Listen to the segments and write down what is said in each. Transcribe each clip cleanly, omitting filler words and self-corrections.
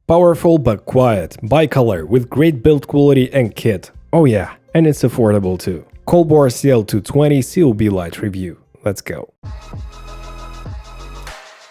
Powerful but quiet, bicolor with great build quality and kit. Oh yeah, and it's affordable too. COLBOR CL220 COB Light review. Let's go.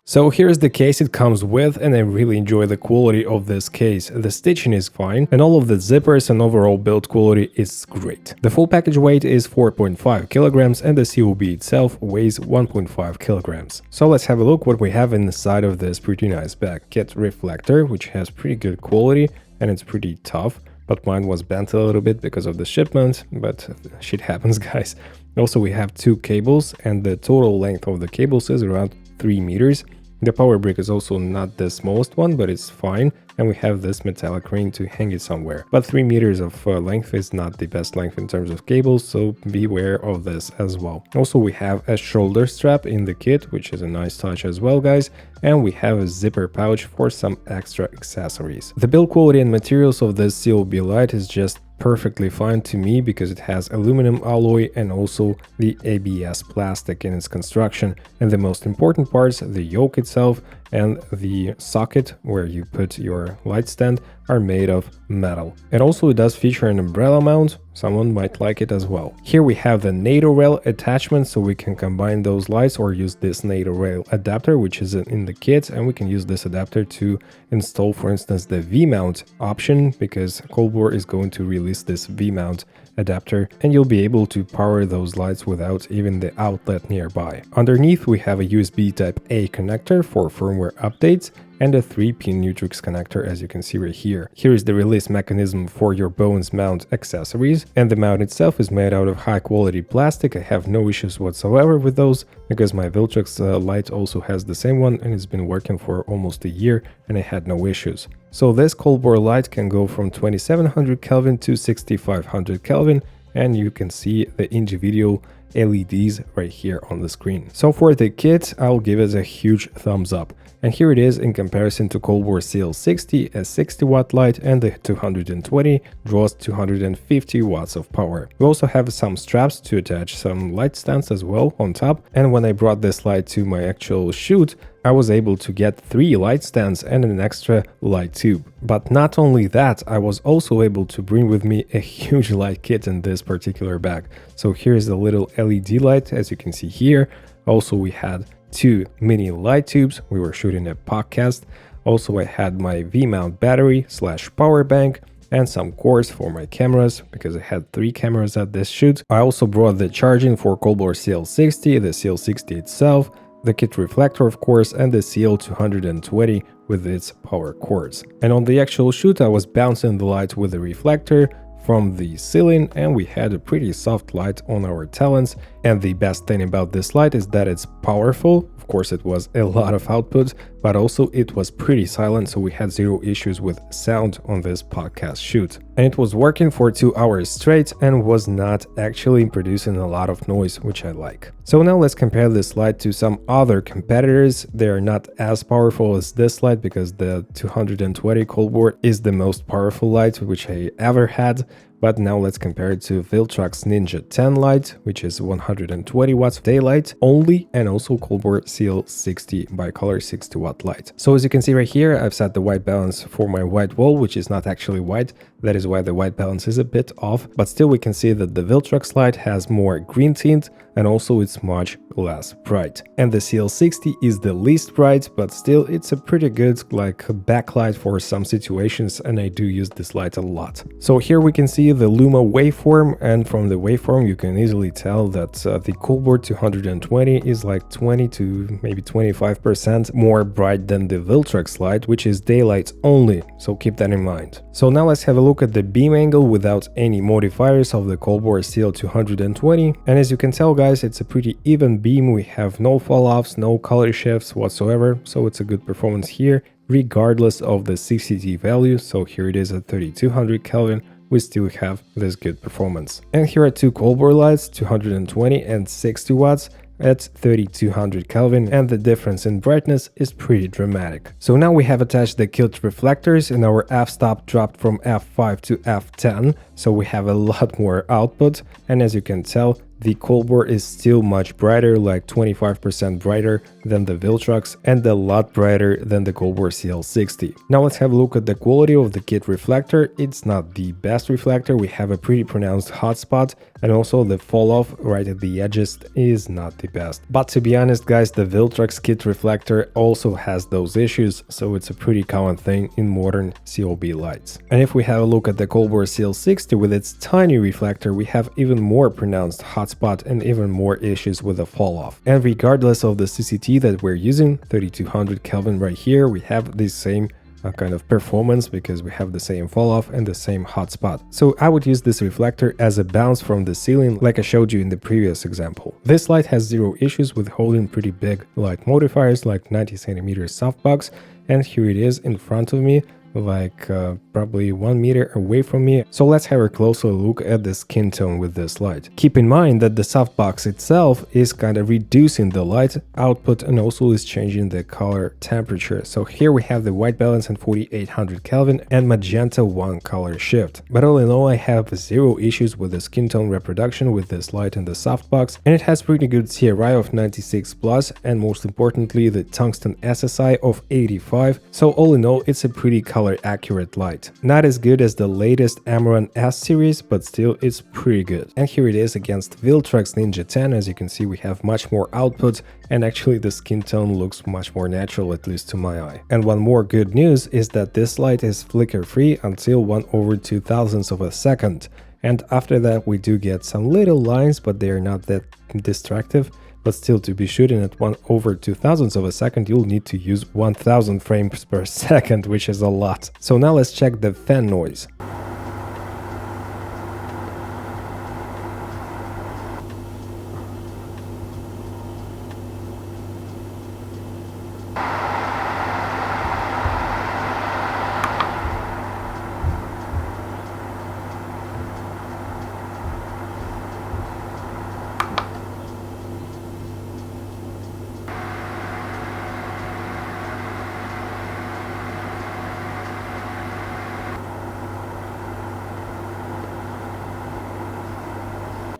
So here's the case it comes with, and I really enjoy the quality of this case. The stitching is fine, and all of the zippers and overall build quality is great. The full package weight is 4.5 kilograms and the COB itself weighs 1.5 kilograms. So let's have a look what we have inside of this pretty nice bag. Kit reflector, which has pretty good quality and it's pretty tough, but mine was bent a little bit because of the shipment, but shit happens, guys. Also, we have two cables, and the total length of the cables is around 3 meters. The power brick is also not the smallest one, but it's fine, and we have this metallic ring to hang it somewhere. But 3 meters of length is not the best length in terms of cables, so beware of this as well. Also, we have a shoulder strap in the kit, which is a nice touch as well, guys, and we have a zipper pouch for some extra accessories. The build quality and materials of this COB Light is just perfectly fine to me because it has aluminum alloy and also the ABS plastic in its construction, and the most important parts, the yoke itself and the socket where you put your light stand, are made of metal. And also it does feature an umbrella mount, someone might like it as well. Here we have the NATO rail attachment, so we can combine those lights or use this NATO rail adapter, which is in the kit, and we can use this adapter to install, for instance, the V-mount option, because COLBOR is going to release this V-mount adapter, and you'll be able to power those lights without even the outlet nearby. Underneath we have a USB Type-A connector for firmware updates and a 3-pin Viltrox connector, as you can see right here. Here is the release mechanism for your bones mount accessories, and the mount itself is made out of high quality plastic. I have no issues whatsoever with those because my Viltrox light also has the same one and it's been working for almost a year and I had no issues. So this COLBOR light can go from 2700 Kelvin to 6500 Kelvin, and you can see the individual LEDs right here on the screen. So for the kit, I'll give it a huge thumbs up. And here it is in comparison to COLBOR CL60, a 60 watt light, and the 220 draws 250 watts of power. We also have some straps to attach some light stands as well on top, and when I brought this light to my actual shoot, I was able to get 3 light stands and an extra light tube. But not only that, I was also able to bring with me a huge light kit in this particular bag. So here's the little LED light, as you can see here. Also, we had 2 mini light tubes. We were shooting a podcast. Also, I had my V-mount battery / power bank and some cords for my cameras because I had 3 cameras at this shoot. I also brought the charging for COLBOR CL60, the CL60 itself, the kit reflector of course, and the CL220 with its power cords. And on the actual shoot I was bouncing the light with the reflector from the ceiling, and we had a pretty soft light on our talons. And the best thing about this light is that it's powerful. Of course it was a lot of output, but also it was pretty silent, so we had 0 issues with sound on this podcast shoot. And it was working for 2 hours straight and was not actually producing a lot of noise, which I like. So now let's compare this light to some other competitors. They are not as powerful as this light because the 220 COLBOR is the most powerful light which I ever had. But now let's compare it to Viltrox Ninja 10 light, which is 120 watts daylight only, and also COLBOR CL60 bicolor 60 watt light. So as you can see right here, I've set the white balance for my white wall, which is not actually white. That is why the white balance is a bit off, but still we can see that the Viltrox light has more green tint and also it's much less bright. And the CL60 is the least bright, but still it's a pretty good backlight for some situations, and I do use this light a lot. So here we can see the Luma waveform, and from the waveform you can easily tell that the COLBOR 220 is like 20 to maybe 25% more bright than the Viltrox light, which is daylight only, so keep that in mind. So now let's have a look at the beam angle without any modifiers of the COLBOR CL220, and as you can tell guys, it's a pretty even beam. We have no fall-offs, no color shifts whatsoever, so it's a good performance here regardless of the CCD value. So here it is at 3200 Kelvin, we still have this good performance. And here are 2 COLBOR lights, 220 and 60 watts at 3200 Kelvin, and the difference in brightness is pretty dramatic. So now we have attached the kit reflectors, and our f-stop dropped from f5 to f10, so we have a lot more output, and as you can tell, the COLBOR is still much brighter, like 25% brighter than the Viltrox and a lot brighter than the COLBOR CL60. Now let's have a look at the quality of the kit reflector. It's not the best reflector, we have a pretty pronounced hot spot, and also the fall off right at the edges is not the best. But to be honest guys, the Viltrox kit reflector also has those issues, so it's a pretty common thing in modern COB lights. And if we have a look at the COLBOR CL60 with its tiny reflector, we have even more pronounced hotspot and even more issues with the fall off. And regardless of the CCT that we're using, 3200 Kelvin right here, we have the same kind of performance because we have the same fall off and the same hotspot. So I would use this reflector as a bounce from the ceiling like I showed you in the previous example. This light has zero issues with holding pretty big light modifiers like 90 centimeters softbox, and here it is in front of me, like probably 1 meter away from me. So let's have a closer look at the skin tone with this light. Keep in mind that the softbox itself is kind of reducing the light output and also is changing the color temperature. So here we have the white balance and 4800 Kelvin and magenta 1 color shift. But all in all, I have zero issues with the skin tone reproduction with this light in the softbox, and it has pretty good CRI of 96 plus, and most importantly the tungsten SSI of 85. So all in all, it's a pretty color accurate light. Not as good as the latest Amaran S series, but still it's pretty good. And here it is against Viltrox Ninja 10. As you can see, we have much more output, and actually the skin tone looks much more natural, at least to my eye. And one more good news is that this light is flicker free until 1/2000th of a second. And after that we do get some little lines, but they are not that destructive. But still, to be shooting at 1/2000th of a second, you'll need to use 1000 frames per second, which is a lot. So now let's check the fan noise.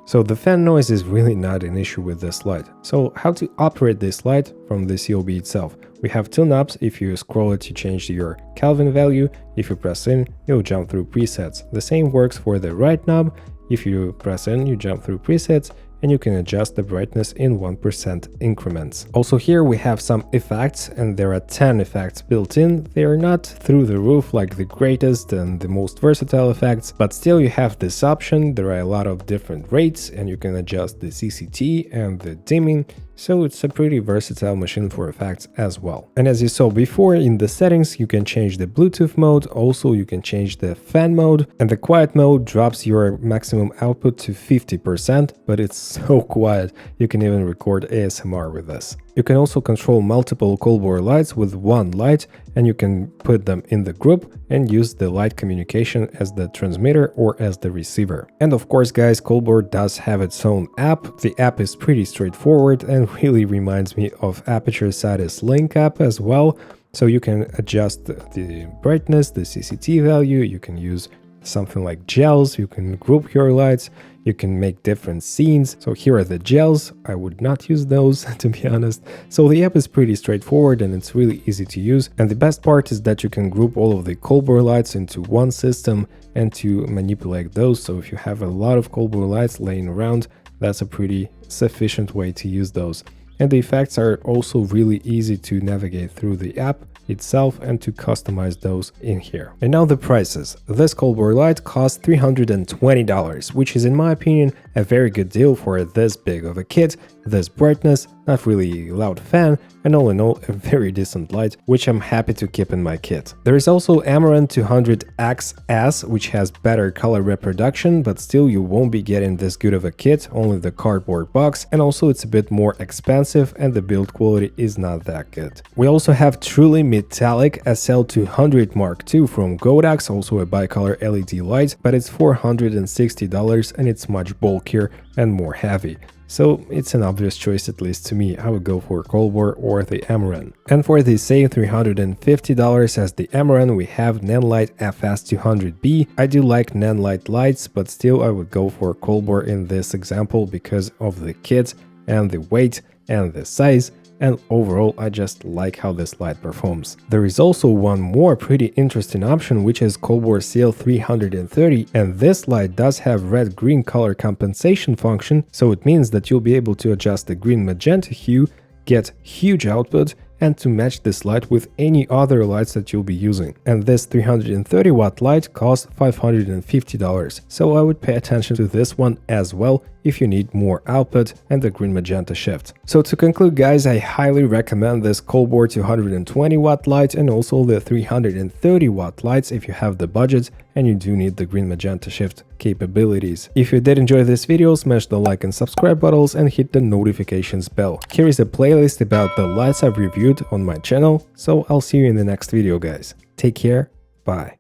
So the fan noise is really not an issue with this light. So how to operate this light from the COB itself? We have two knobs. If you scroll it, you change your Kelvin value. If you press in, you'll jump through presets. The same works for the right knob. If you press in, you jump through presets, and you can adjust the brightness in 1% increments. Also here we have some effects, and there are 10 effects built in. They are not through the roof like the greatest and the most versatile effects, but still you have this option. There are a lot of different rates, and you can adjust the CCT and the dimming. So it's a pretty versatile machine for effects as well. And as you saw before, in the settings you can change the Bluetooth mode, also you can change the fan mode, and the quiet mode drops your maximum output to 50%, but it's so quiet you can even record ASMR with this. You can also control multiple COLBOR lights with one light, and you can put them in the group and use the light communication as the transmitter or as the receiver. And of course guys, COLBOR does have its own app. The app is pretty straightforward and really reminds me of Aperture Satis Link app as well. So you can adjust the brightness, the CCT value, you can use something like gels, you can group your lights, you can make different scenes. So here are the gels. I would not use those to be honest. So the app is pretty straightforward and it's really easy to use. And the best part is that you can group all of the COLBOR lights into one system and to manipulate those. So if you have a lot of COLBOR lights laying around, that's a pretty sufficient way to use those. And the effects are also really easy to navigate through the app itself and to customize those in here. And now the prices. This COLBOR light costs $320, which is in my opinion a very good deal for this big of a kit, this brightness, not really loud fan, and all in all a very decent light, which I'm happy to keep in my kit. There is also Amaran 200XS, which has better color reproduction, but still you won't be getting this good of a kit, only the cardboard box, and also it's a bit more expensive and the build quality is not that good. We also have truly metallic SL200 Mark II from Godox, also a bicolor LED light, but it's $460 and it's much bulkier and more heavy. so it's an obvious choice, at least to me. I would go for COLBOR or the Amaran. And for the same $350 as the Amaran, we have Nanlite FS200B. I do like Nanlite lights, but still I would go for COLBOR in this example because of the kit and the weight and the size, and overall I just like how this light performs. There is also one more pretty interesting option, which is COLBOR CL330, and this light does have red-green color compensation function, so it means that you'll be able to adjust the green-magenta hue, get huge output, and to match this light with any other lights that you'll be using. And this 330 watt light costs $550, so I would pay attention to this one as well if you need more output and the green magenta shift. So to conclude, guys, I highly recommend this COLBOR 220 watt light and also the 330 watt lights if you have the budget and you do need the green magenta shift capabilities. If you did enjoy this video, smash the like and subscribe buttons and hit the notifications bell. Here is a playlist about the lights I've reviewed on my channel, so I'll see you in the next video, guys. Take care, bye.